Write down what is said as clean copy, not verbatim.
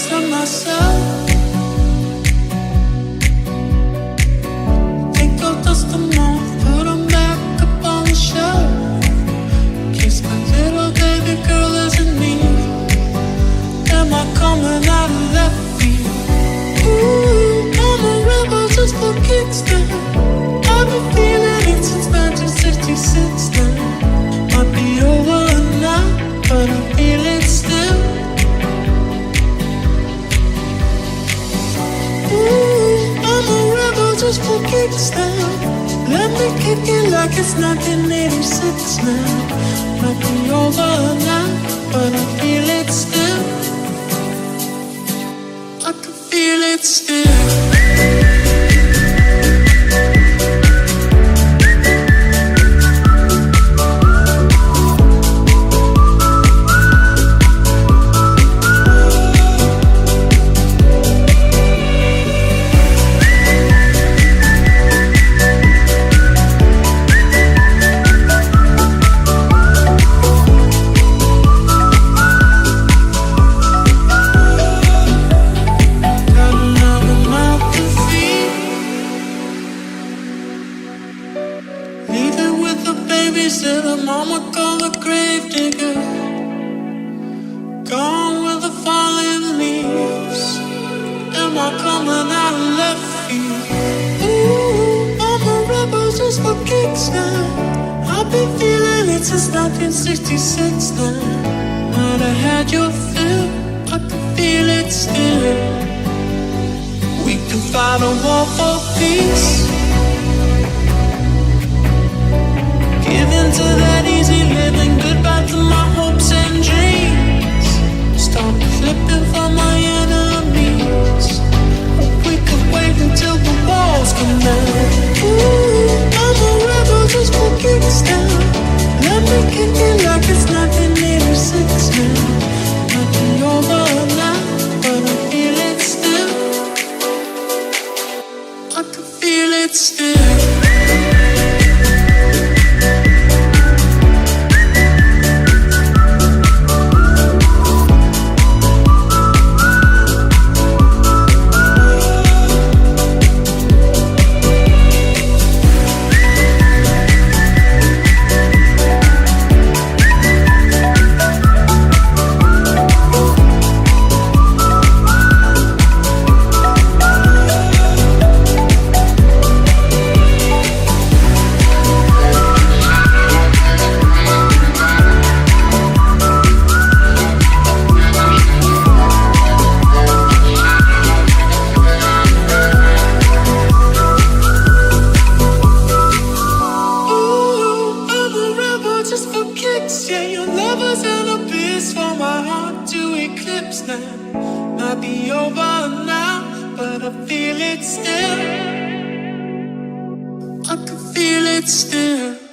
best of myself. Think I'll dust them off, put them back up on the shelf. Kiss my little baby girl isn't me. Am I coming out of left field? Ooh, I'm a rebel just for kicks now. I've been feeling it since 1966 now. Might be over now, but I feel it still. Ooh, I'm a rebel just for kicks now. Let me kick it like it's 1986 now. Might be over now, but I feel it still. I can feel it still. Babysitter, mama called the grave digger. Gone with the falling leaves. Am I coming out of left field? Ooh, I'm a rebel just for kicks now. I've been feeling it since 1966 now. Might have had your fill, I can feel it still. We can fight a war for peace. Give into that easy living, goodbye to my hopes and dreams. Stop flipping for my enemies. We could wait until the walls come down. Ooh, I'm a rebel just for kicks now. Let me kick it like it's 1986 now. Might be over now, but I feel it still. I can feel it still. Yeah, your love was an abyss for my heart to eclipse now. Might be over now, but I feel it still. I can feel it still.